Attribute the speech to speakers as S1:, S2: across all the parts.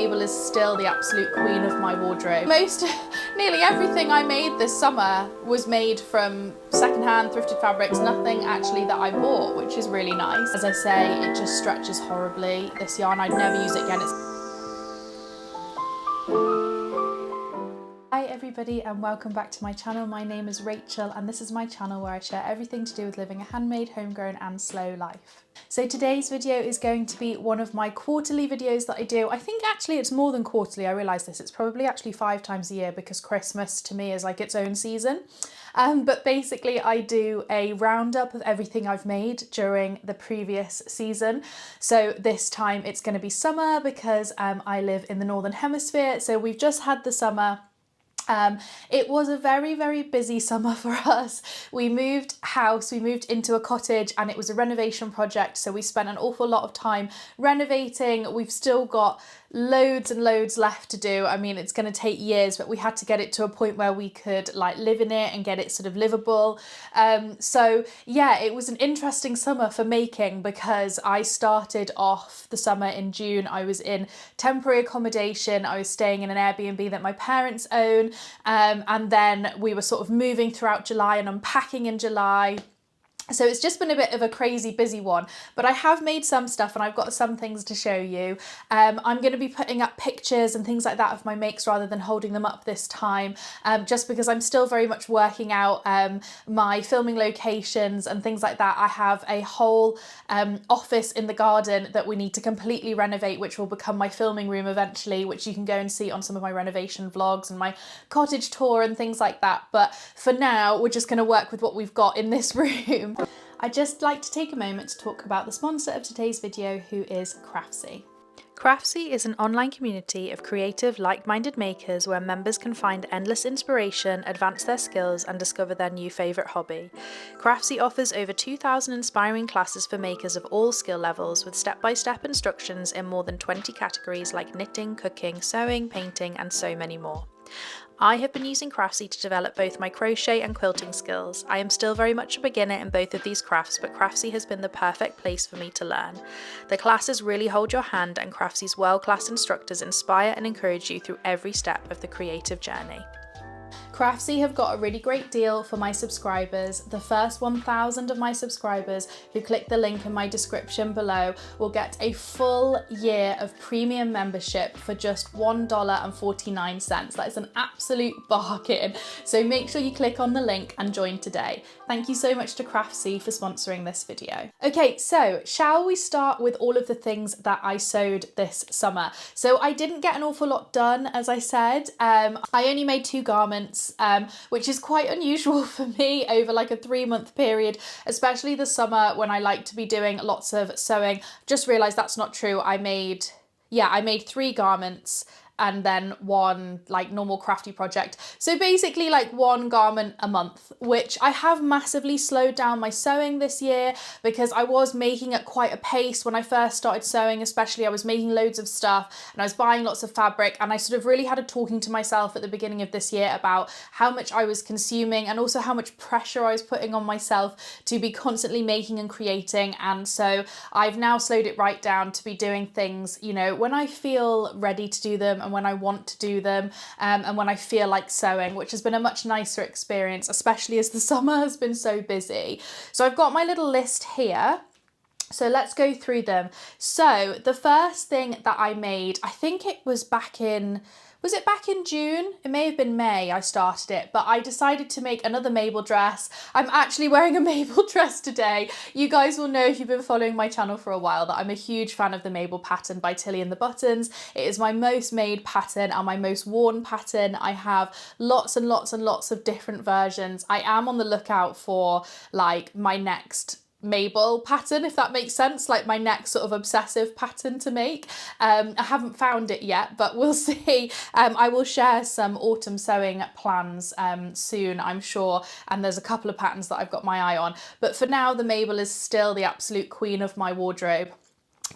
S1: Mabel is still the absolute queen of my wardrobe. Nearly everything I made this summer was made from secondhand thrifted fabrics, nothing actually that I bought, which is really nice. As I say, it just stretches horribly. This yarn, I'd never use it again. Hi everybody and welcome back to my channel. My name is Rachel and this is my channel where I share everything to do with living a handmade, homegrown and slow life. So today's video is going to be one of my quarterly videos that I do. I think actually it's more than quarterly, I realise this. It's probably actually 5 times a year because Christmas to me is like its own season. But basically I do a roundup of everything I've made during the previous season. So this time it's going to be summer because I live in the Northern Hemisphere. So we've just had the summer. It was a very, very busy summer for us. We moved house, we moved into a cottage and it was a renovation project. So we spent an awful lot of time renovating. We've still got loads and loads left to do. I mean, it's going to take years, but we had to get it to a point where we could like live in it and get it sort of livable. So yeah, it was an interesting summer for making because I started off the summer in June. I was in temporary accommodation. I was staying in an Airbnb that my parents own. And then we were sort of moving throughout July and unpacking in July. So it's just been a bit of a crazy busy one, but I have made some stuff and I've got some things to show you. I'm going to be putting up pictures and things like that of my makes rather than holding them up this time, just because I'm still very much working out my filming locations and things like that. I have a whole office in the garden that we need to completely renovate, which will become my filming room eventually, which you can go and see on some of my renovation vlogs and my cottage tour and things like that. But for now, we're just going to work with what we've got in this room. I'd just like to take a moment to talk about the sponsor of today's video, who is Craftsy. Craftsy is an online community of creative, like-minded makers where members can find endless inspiration, advance their skills and discover their new favourite hobby. Craftsy offers over 2,000 inspiring classes for makers of all skill levels with step-by-step instructions in more than 20 categories like knitting, cooking, sewing, painting and so many more. I have been using Craftsy to develop both my crochet and quilting skills. I am still very much a beginner in both of these crafts, but Craftsy has been the perfect place for me to learn. The classes really hold your hand and Craftsy's world-class instructors inspire and encourage you through every step of the creative journey. Craftsy have got a really great deal for my subscribers. The first 1,000 of my subscribers who click the link in my description below will get a full year of premium membership for just $1.49. That is an absolute bargain. So make sure you click on the link and join today. Thank you so much to Craftsy for sponsoring this video. Okay, so shall we start with all of the things that I sewed this summer? So I didn't get an awful lot done, as I said. I only made 2 garments. Which is quite unusual for me over like a 3-month period, especially the summer when I like to be doing lots of sewing. Just realised that's not true. I made 3 garments and then 1 like normal crafty project. So basically like 1 garment a month, which I have massively slowed down my sewing this year because I was making at quite a pace when I first started sewing, especially I was making loads of stuff and I was buying lots of fabric, and I sort of really had a talking to myself at the beginning of this year about how much I was consuming and also how much pressure I was putting on myself to be constantly making and creating. And so I've now slowed it right down to be doing things, you know, when I feel ready to do them and when I want to do them, and when I feel like sewing, which has been a much nicer experience, especially as the summer has been so busy. So I've got my little list here. So let's go through them. So the first thing that I made, I think it was back in June? It may have been May I started it, but I decided to make another Mabel dress. I'm actually wearing a Mabel dress today. You guys will know if you've been following my channel for a while that I'm a huge fan of the Mabel pattern by Tilly and the Buttons. It is my most made pattern and my most worn pattern. I have lots and lots and lots of different versions. I am on the lookout for like my next Mabel pattern, if that makes sense, like my next sort of obsessive pattern to make. I haven't found it yet, but we'll see. I will share some autumn sewing plans soon, I'm sure, and there's a couple of patterns that I've got my eye on, but for now the Mabel is still the absolute queen of my wardrobe.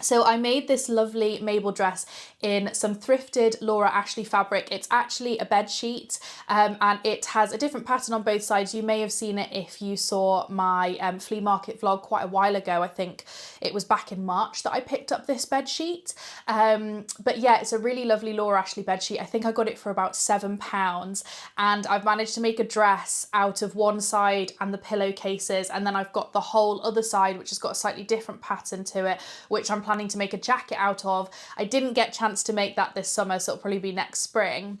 S1: So I made this lovely Mabel dress in some thrifted Laura Ashley fabric. It's actually a bed sheet, and it has a different pattern on both sides. You may have seen it if you saw my flea market vlog quite a while ago. I think it was back in March that I picked up this bed sheet. But yeah, it's a really lovely Laura Ashley bed sheet. I think I got it for about £7, and I've managed to make a dress out of one side and the pillowcases, and then I've got the whole other side which has got a slightly different pattern to it, which I'm planning to make a jacket out of. I didn't get a chance to make that this summer, so it'll probably be next spring.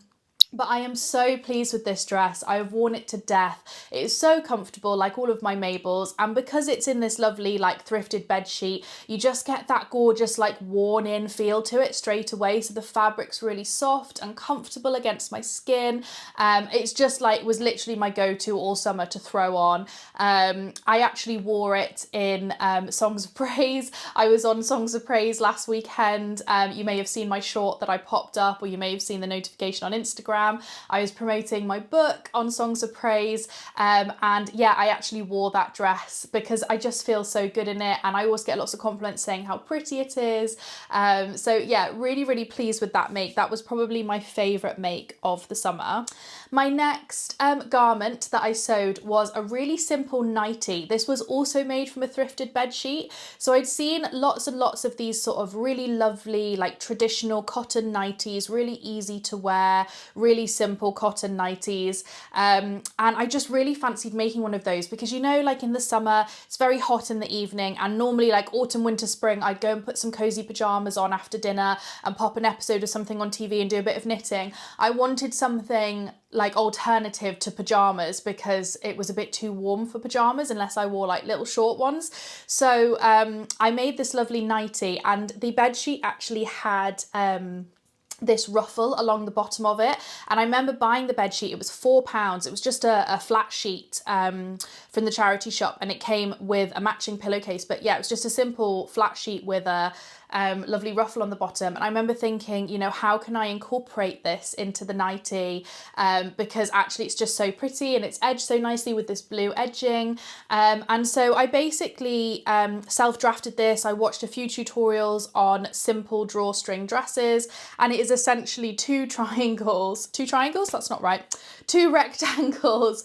S1: But I am so pleased with this dress. I have worn it to death. It is so comfortable, like all of my Mabels, and because it's in this lovely like thrifted bed sheet, you just get that gorgeous like worn in feel to it straight away. So the fabric's really soft and comfortable against my skin. It's just like, was literally my go-to all summer to throw on. I actually wore it in Songs of Praise. I was on Songs of Praise last weekend. You may have seen my short that I popped up, or you may have seen the notification on Instagram. I was promoting my book on Songs of Praise, and yeah, I actually wore that dress because I just feel so good in it, and I always get lots of compliments saying how pretty it is. So yeah, really pleased with that make. That was probably my favourite make of the summer. My next garment that I sewed was a really simple nightie. This was also made from a thrifted bed sheet. So I'd seen lots and lots of these sort of really lovely like traditional cotton nighties, really easy to wear, really simple cotton nighties, and I just really fancied making one of those because, you know, like in the summer it's very hot in the evening, and normally like autumn, winter, spring I'd go and put some cozy pajamas on after dinner and pop an episode of something on TV and do a bit of knitting. I wanted something like alternative to pajamas because it was a bit too warm for pajamas unless I wore like little short ones. So I made this lovely nightie, and the bedsheet actually had this ruffle along the bottom of it, and I remember buying the bed sheet. It was £4. It was just a flat sheet from the charity shop, and it came with a matching pillowcase. But yeah, it was just a simple flat sheet with a lovely ruffle on the bottom. And I remember thinking, you know, how can I incorporate this into the nightie, because actually it's just so pretty and it's edged so nicely with this blue edging. And so I basically self-drafted this. I watched a few tutorials on simple drawstring dresses, and it is essentially two triangles, that's not right, two rectangles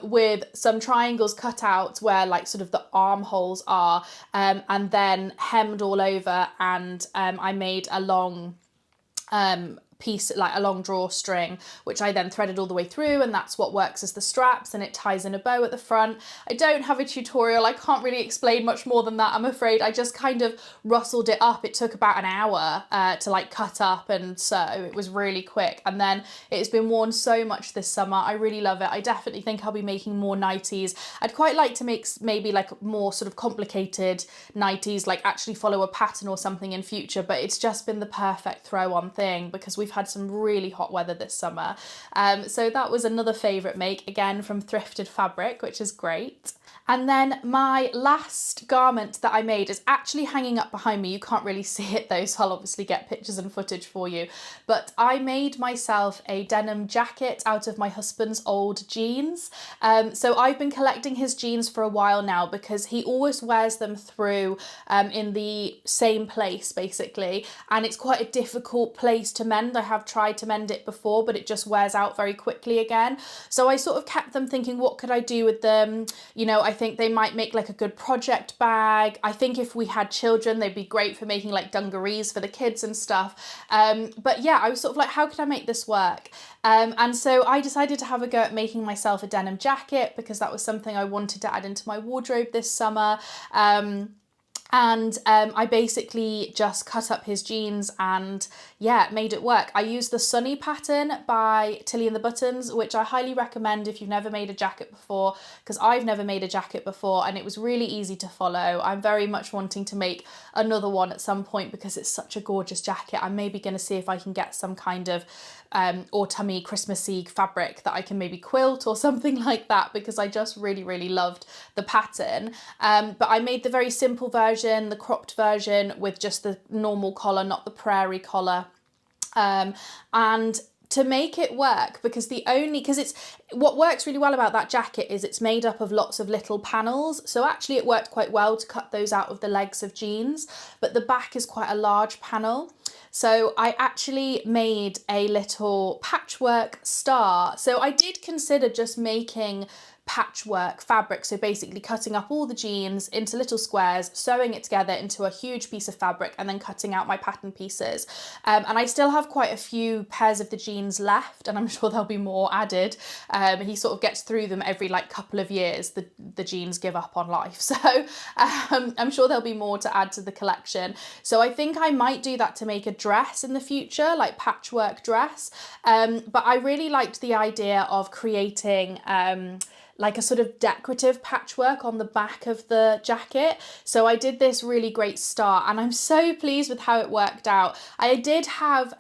S1: with some triangles cut out where like sort of the armholes are, and then hemmed all over, and I made a long piece, like a long drawstring, which I then threaded all the way through, and that's what works as the straps, and it ties in a bow at the front. I don't have a tutorial. I can't really explain much more than that, I'm afraid. I just kind of rustled it up. It took about an hour to like cut up and sew. It was really quick, and then it's been worn so much this summer. I really love it. I definitely think I'll be making more nighties. I'd quite like to make maybe like more sort of complicated nighties, like actually follow a pattern or something in future, but it's just been the perfect throw on thing because we've had some really hot weather this summer. So that was another favourite make, again from thrifted fabric, which is great. And then my last garment that I made is actually hanging up behind me. You can't really see it though, so I'll obviously get pictures and footage for you. But I made myself a denim jacket out of my husband's old jeans. So I've been collecting his jeans for a while now because he always wears them through in the same place basically. And it's quite a difficult place to mend. I have tried to mend it before, but it just wears out very quickly again. So I sort of kept them thinking, what could I do with them? You know, I think they might make like a good project bag. I think if we had children, they'd be great for making like dungarees for the kids and stuff. But yeah, I was sort of like, how could I make this work? And so I decided to have a go at making myself a denim jacket because that was something I wanted to add into my wardrobe this summer. And I basically just cut up his jeans and yeah, made it work. I used the Sunny pattern by Tilly and the Buttons, which I highly recommend if you've never made a jacket before, because I've never made a jacket before and it was really easy to follow. I'm very much wanting to make another one at some point because it's such a gorgeous jacket. I'm maybe going to see if I can get some kind of autumny Christmassy fabric that I can maybe quilt or something like that, because I just really loved the pattern. But I made the very simple version, the cropped version with just the normal collar, not the prairie collar. And to make it work, because what works really well about that jacket is it's made up of lots of little panels. So actually it worked quite well to cut those out of the legs of jeans, but the back is quite a large panel. So I actually made a little patchwork star. So I did consider just making patchwork fabric, so basically cutting up all the jeans into little squares, sewing it together into a huge piece of fabric, and then cutting out my pattern pieces. And I still have quite a few pairs of the jeans left, and I'm sure there'll be more added. He sort of gets through them every like couple of years. The jeans give up on life, so I'm sure there'll be more to add to the collection. So I think I might do that to make a dress in the future, like patchwork dress. But I really liked the idea of creating like a sort of decorative patchwork on the back of the jacket. So I did this really great star, and I'm so pleased with how it worked out. I did have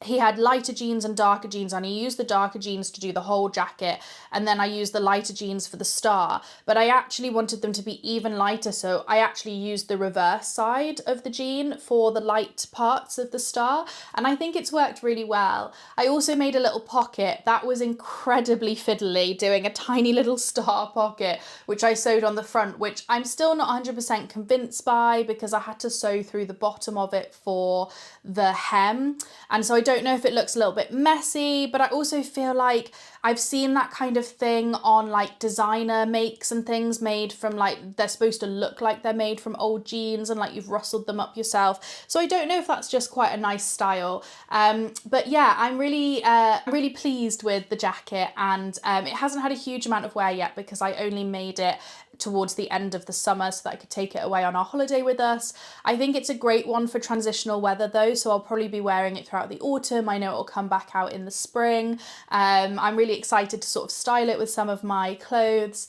S1: he had lighter jeans and darker jeans, and he used the darker jeans to do the whole jacket, and then I used the lighter jeans for the star. But I actually wanted them to be even lighter, so I actually used the reverse side of the jean for the light parts of the star, and I think it's worked really well. I also made a little pocket that was incredibly fiddly, doing a tiny little star pocket, which I sewed on the front, which I'm still not 100% convinced by, because I had to sew through the bottom of it for the hem, and so I don't know if it looks a little bit messy, but I also feel like I've seen that kind of thing on like designer makes and things made from like, they're supposed to look like they're made from old jeans and like you've rustled them up yourself. So I don't know if that's just quite a nice style. But yeah, I'm really pleased with the jacket, and it hasn't had a huge amount of wear yet because I only made it towards the end of the summer so that I could take it away on our holiday with us. I think it's a great one for transitional weather though, so I'll probably be wearing it throughout the autumn. I know it'll come back out in the spring. I'm really excited to sort of style it with some of my clothes.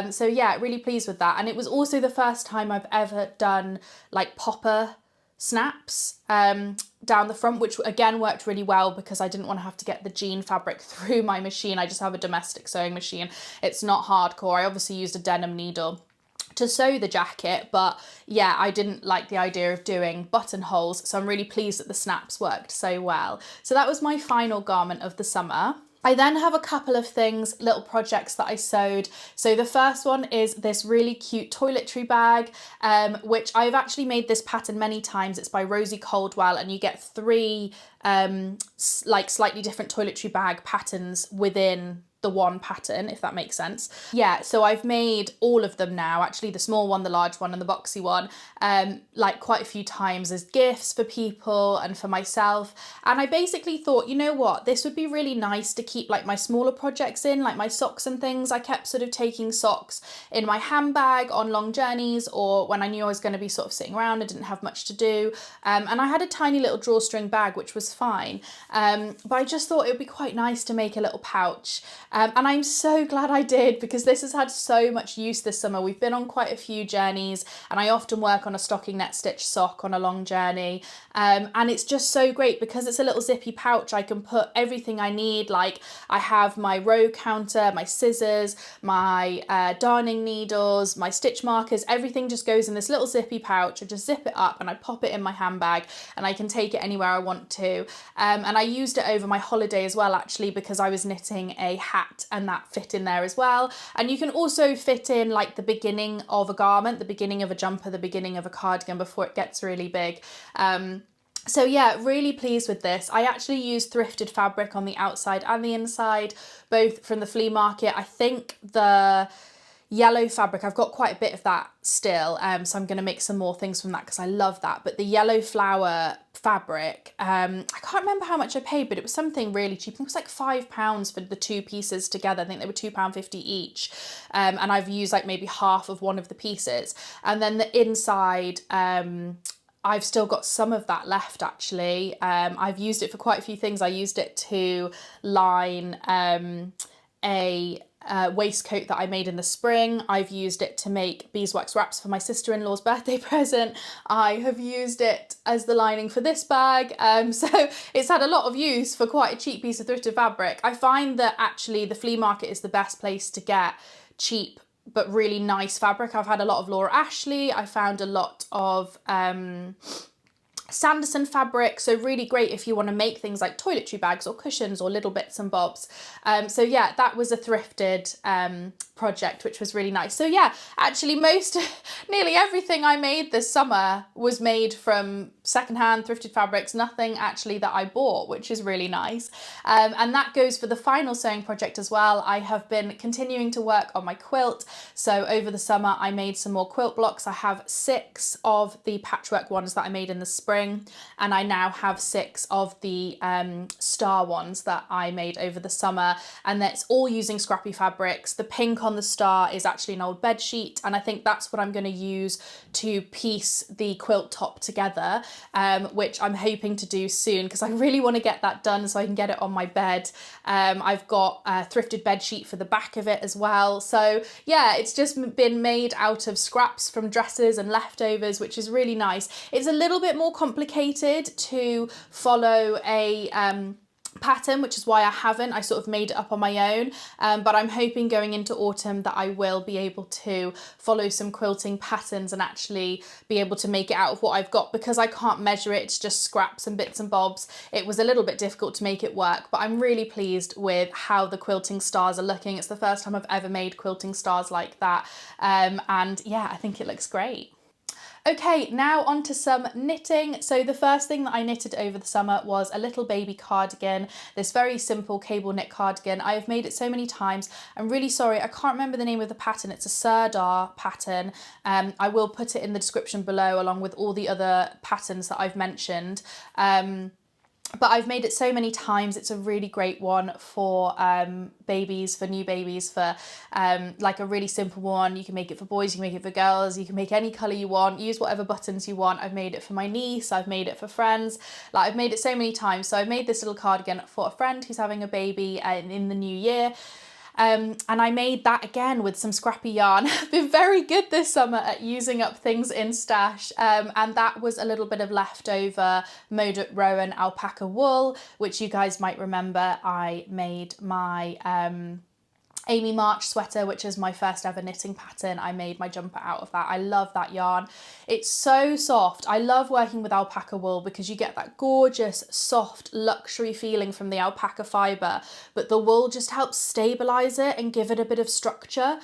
S1: So yeah, really pleased with that. And it was also the first time I've ever done like popper snaps down the front, which again worked really well because I didn't want to have to get the jean fabric through my machine. I just have a domestic sewing machine. It's not hardcore. I obviously used a denim needle to sew the jacket, but yeah, I didn't like the idea of doing buttonholes, so I'm really pleased that the snaps worked so well. So that was my final garment of the summer. I then have a couple of things, little projects that I sewed. So the first one is this really cute toiletry bag, which I've actually made this pattern many times. It's by Rosie Caldwell, and you get three like slightly different toiletry bag patterns within the one pattern, if that makes sense. Yeah, so I've made all of them now, actually the small one, the large one and the boxy one, like quite a few times as gifts for people and for myself. And I basically thought, you know what, this would be really nice to keep like my smaller projects in, like my socks and things. I kept sort of taking socks in my handbag on long journeys, or when I knew I was going to be sort of sitting around and didn't have much to do. And I had a tiny little drawstring bag, which was fine. But I just thought it would be quite nice to make a little pouch. And I'm so glad I did, because this has had so much use this summer. We've been on quite a few journeys, and I often work on a stocking net stitch sock on a long journey. And it's just so great because it's a little zippy pouch. I can put everything I need. Like I have my row counter, my scissors, my darning needles, my stitch markers, everything just goes in this little zippy pouch. I just zip it up and I pop it in my handbag, and I can take it anywhere I want to. And I used it over my holiday as well, actually, because I was knitting a hat and that fit in there as well. And you can also fit in like the beginning of a garment, the beginning of a jumper, the beginning of a cardigan before it gets really big. So yeah, really pleased with this. I actually used thrifted fabric on the outside and the inside, both from the flea market. I think the yellow fabric, I've got quite a bit of that still, so I'm going to make some more things from that because I love that. But the yellow flower fabric, I can't remember how much I paid, but it was something really cheap. It was like £5 for the two pieces together. I think they were £2.50 each, and I've used like maybe half of one of the pieces. And then the inside, I've still got some of that left actually. I've used it for quite a few things. I used it to line a waistcoat that I made in the spring. I've used it to make beeswax wraps for my sister-in-law's birthday present. I have used it as the lining for this bag. So it's had a lot of use for quite a cheap piece of thrifted fabric. I find that actually the flea market is the best place to get cheap but really nice fabric. I've had a lot of Laura Ashley. I found a lot of Sanderson fabric, so really great if you want to make things like toiletry bags or cushions or little bits and bobs. So yeah, that was a thrifted project, which was really nice. So yeah, actually nearly everything I made this summer was made from secondhand thrifted fabrics, nothing actually that I bought, which is really nice. And that goes for the final sewing project as well. I have been continuing to work on my quilt. So over the summer, I made some more quilt blocks. I have 6 of the patchwork ones that I made in the spring, and I now have 6 of the star ones that I made over the summer, and that's all using scrappy fabrics. The pink on the star is actually an old bed sheet, and I think that's what I'm going to use to piece the quilt top together, which I'm hoping to do soon because I really want to get that done so I can get it on my bed. I've got a thrifted bed sheet for the back of it as well. So yeah, it's just been made out of scraps from dresses and leftovers, which is really nice. It's a little bit more complicated to follow a pattern, which is why I sort of made it up on my own, but I'm hoping going into autumn that I will be able to follow some quilting patterns and actually be able to make it out of what I've got. Because I can't measure it, it's just scraps and bits and bobs, it was a little bit difficult to make it work, but I'm really pleased with how the quilting stars are looking. It's the first time I've ever made quilting stars like that, and yeah, I think it looks great. Okay, now on to some knitting. So the first thing that I knitted over the summer was a little baby cardigan, this very simple cable knit cardigan. I have made it so many times. I'm really sorry, I can't remember the name of the pattern. It's a Serdar pattern. I will put it in the description below along with all the other patterns that I've mentioned. But I've made it so many times. It's a really great one for babies, for new babies, for like a really simple one. You can make it for boys, you can make it for girls, you can make any colour you want, use whatever buttons you want. I've made it for my niece, I've made it for friends, like I've made it so many times. So I've made this little cardigan for a friend who's having a baby in the new year. And I made that again with some scrappy yarn. I've been very good this summer at using up things in stash, and that was a little bit of leftover Modut Rowan alpaca wool, which you guys might remember I made my Amy March sweater, which is my first ever knitting pattern. I made my jumper out of that. I love that yarn. It's so soft. I love working with alpaca wool because you get that gorgeous, soft, luxury feeling from the alpaca fibre, but the wool just helps stabilise it and give it a bit of structure,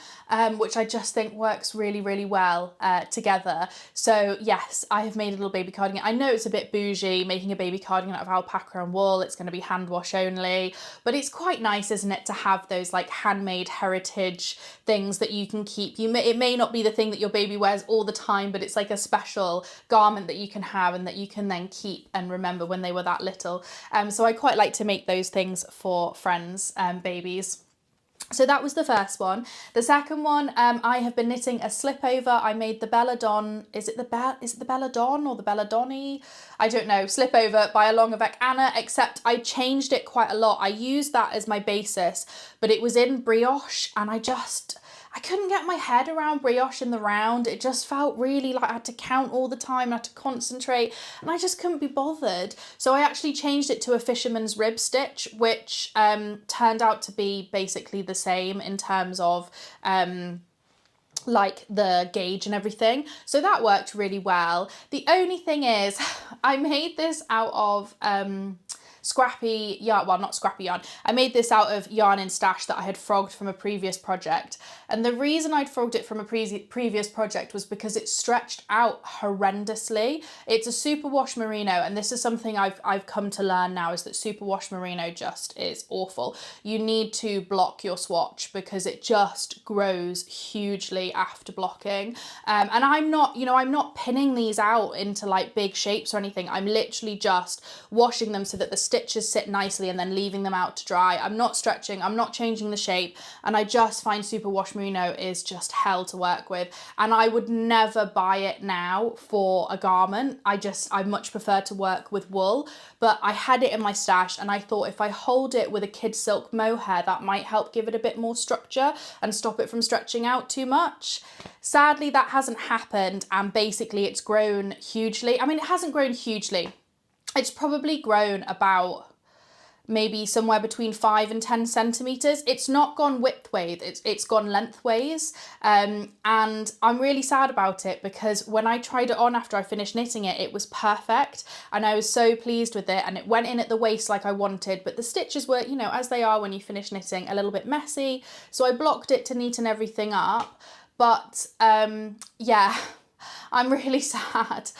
S1: which I just think works really, really well together. So yes, I have made a little baby cardigan. I know it's a bit bougie making a baby cardigan out of alpaca and wool. It's going to be hand wash only, but it's quite nice, isn't it, to have those like handmade heritage things that you can keep. It may not be the thing that your baby wears all the time, but it's like a special garment that you can have and that you can then keep and remember when they were that little. So I quite like to make those things for friends' babies. So that was the first one. The second one, I have been knitting a slip over. I made the Belladon, is it the Belladon or the Belladonni? I don't know, slip over by Along avec Anna, except I changed it quite a lot. I used that as my basis, but it was in brioche and I couldn't get my head around brioche in the round. It just felt really like I had to count all the time, I had to concentrate, and I just couldn't be bothered. So I actually changed it to a fisherman's rib stitch, which turned out to be basically the same in terms of like the gauge and everything. So that worked really well. The only thing is I made this out of scrappy yarn, well not scrappy yarn, I made this out of yarn in stash that I had frogged from a previous project, and the reason I'd frogged it from a previous project was because it stretched out horrendously. It's a superwash merino, and this is something I've come to learn now, is that superwash merino just is awful. You need to block your swatch because it just grows hugely after blocking, and I'm not pinning these out into like big shapes or anything. I'm literally just washing them so that the stitches sit nicely and then leaving them out to dry. I'm not stretching, I'm not changing the shape, and I just find superwash merino is just hell to work with, and I would never buy it now for a garment. I much prefer to work with wool, but I had it in my stash and I thought if I hold it with a kid silk mohair, that might help give it a bit more structure and stop it from stretching out too much. Sadly, that hasn't happened, and basically it's grown hugely. I mean, it hasn't grown hugely. It's probably grown about maybe somewhere between 5 and 10 centimeters. It's not gone widthways, it's gone lengthways. And I'm really sad about it because when I tried it on after I finished knitting it, it was perfect and I was so pleased with it, and it went in at the waist like I wanted, but the stitches were, you know, as they are when you finish knitting, a little bit messy. So I blocked it to neaten everything up. But yeah, I'm really sad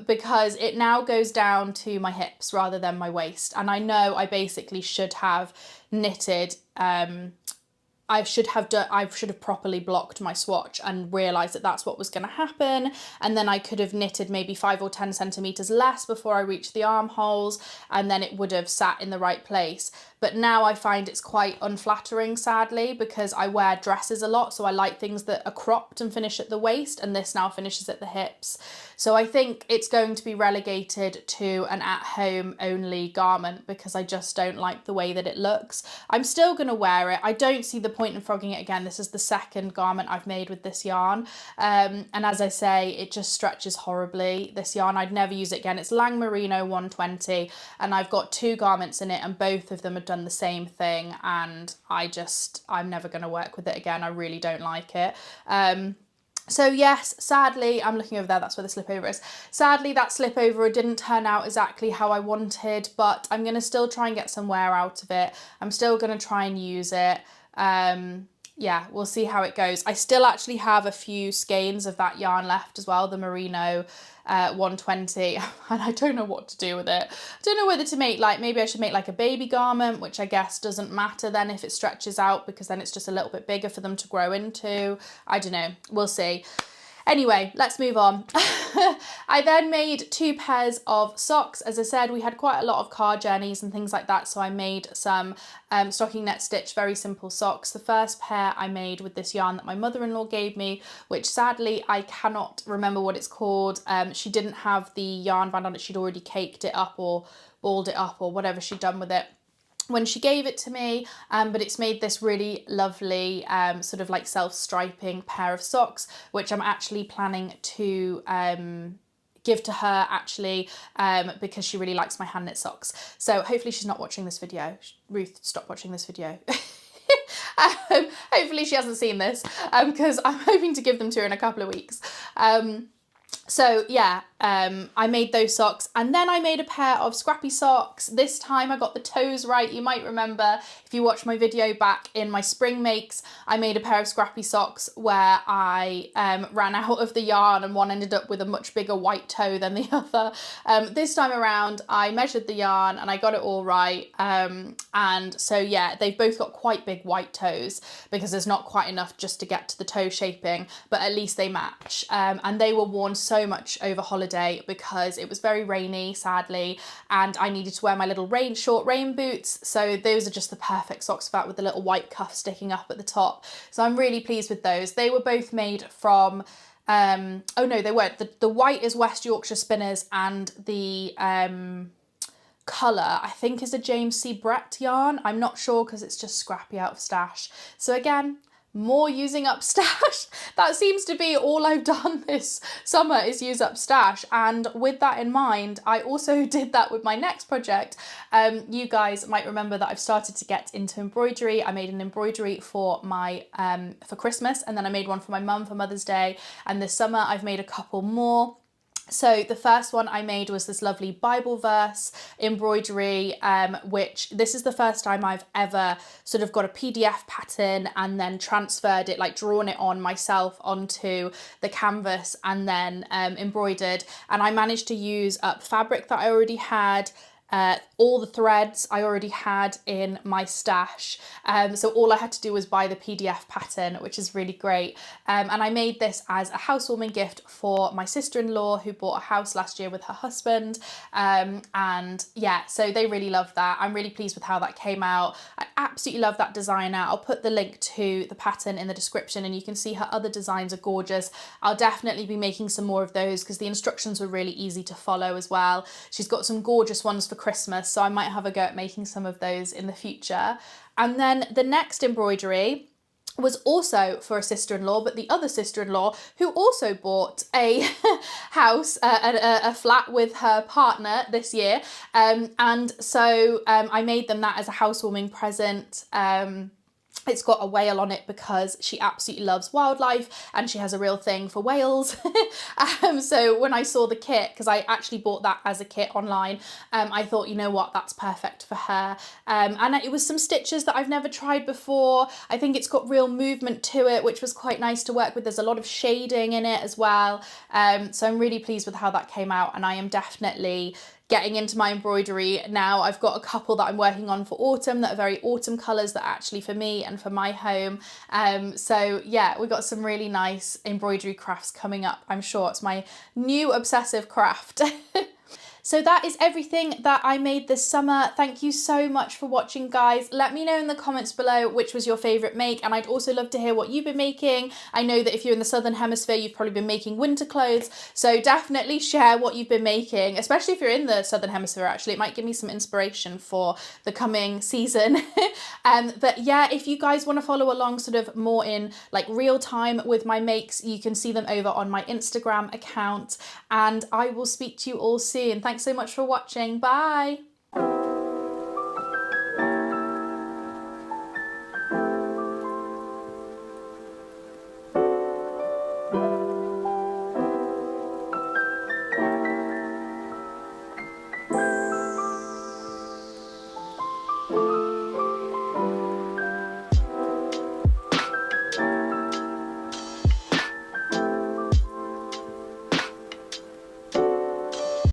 S1: because it now goes down to my hips rather than my waist. And I know I basically should have knitted, I should have properly blocked my swatch and realised that that's what was going to happen. And then I could have knitted maybe 5 or 10 centimetres less before I reached the armholes, and then it would have sat in the right place. But now I find it's quite unflattering, sadly, because I wear dresses a lot. So I like things that are cropped and finish at the waist, and this now finishes at the hips. So I think it's going to be relegated to an at-home only garment because I just don't like the way that it looks. I'm still going to wear it. I don't see the point in frogging it again. This is the second garment I've made with this yarn. And as I say, it just stretches horribly, this yarn. I'd never use it again. It's Lang Merino 120, and I've got 2 garments in it, and both of them are done the same thing, and I'm never going to work with it again. I really don't like it. So yes, sadly, I'm looking over there, that's where the slip over is. Sadly, that slip over didn't turn out exactly how I wanted, but I'm going to still try and get some wear out of it. I'm still going to try and use it. Yeah, we'll see how it goes. I still actually have a few skeins of that yarn left as well, the Merino 120, and I don't know what to do with it. I don't know whether to make, like, maybe I should make like a baby garment, which I guess doesn't matter then if it stretches out, because then it's just a little bit bigger for them to grow into. I don't know, we'll see. Anyway, let's move on. I then made 2 pairs of socks. As I said, we had quite a lot of car journeys and things like that, so I made some stocking net stitch, very simple socks. The first pair I made with this yarn that my mother-in-law gave me, which sadly I cannot remember what it's called. She didn't have the yarn band on it. She'd already caked it up or balled it up or whatever she'd done with it when she gave it to me, but it's made this really lovely sort of like self-striping pair of socks, which I'm actually planning to give to her actually, because she really likes my hand knit socks. So hopefully she's not watching this video. Ruth, stop watching this video. Hopefully she hasn't seen this, because I'm hoping to give them to her in a couple of weeks. So yeah, I made those socks, and then I made a pair of scrappy socks. This time I got the toes right. You might remember if you watched my video back in my spring makes, I made a pair of scrappy socks where I ran out of the yarn and one ended up with a much bigger white toe than the other. This time around I measured the yarn and I got it all right. And so yeah, they've both got quite big white toes because there's not quite enough just to get to the toe shaping, but at least they match. And they were worn so much over holiday because it was very rainy, sadly, and I needed to wear my little short rain boots. So those are just the perfect socks for that, with the little white cuff sticking up at the top. So I'm really pleased with those. They were both made from, oh no, they weren't. The white is West Yorkshire Spinners, and the colour I think is a James C. Brett yarn. I'm not sure because it's just scrappy out of stash. So again, more using up stash. That seems to be all I've done this summer, is use up stash. And with that in mind, I also did that with my next project. You guys might remember that I've started to get into embroidery. I made an embroidery for my for Christmas, and then I made one for my mum for Mother's Day, and this summer I've made a couple more. So the first one I made was this lovely Bible verse embroidery, which this is the first time I've ever sort of got a PDF pattern and then transferred it, like drawn it on myself onto the canvas and then embroidered. And I managed to use up fabric that I already had. All the threads I already had in my stash, so all I had to do was buy the PDF pattern, which is really great. And I made this as a housewarming gift for my sister-in-law who bought a house last year with her husband, and yeah, so they really loved that. I'm really pleased with how that came out. I absolutely love that designer. I'll put the link to the pattern in the description, and you can see her other designs are gorgeous. I'll definitely be making some more of those because the instructions were really easy to follow as well. She's got some gorgeous ones for Christmas, so I might have a go at making some of those in the future. And then the next embroidery was also for a sister-in-law, but the other sister-in-law who also bought a house, a flat with her partner this year. And so I made them that as a housewarming present. It's got a whale on it because she absolutely loves wildlife and she has a real thing for whales. So when I saw the kit, because I actually bought that as a kit online, I thought, you know what, that's perfect for her. And it was some stitches that I've never tried before. I think it's got real movement to it, which was quite nice to work with. There's a lot of shading in it as well. So I'm really pleased with how that came out, and I am definitely getting into my embroidery now. I've got a couple that I'm working on for autumn that are very autumn colours that are actually for me and for my home. So yeah, we've got some really nice embroidery crafts coming up. I'm sure it's my new obsessive craft. So that is everything that I made this summer. Thank you so much for watching, guys. Let me know in the comments below which was your favourite make, and I'd also love to hear what you've been making. I know that if you're in the Southern Hemisphere, you've probably been making winter clothes, so definitely share what you've been making, especially if you're in the Southern Hemisphere, actually. It might give me some inspiration for the coming season. But yeah, if you guys want to follow along sort of more in like real time with my makes, you can see them over on my Instagram account, and I will speak to you all soon. Thanks so much for watching. Bye.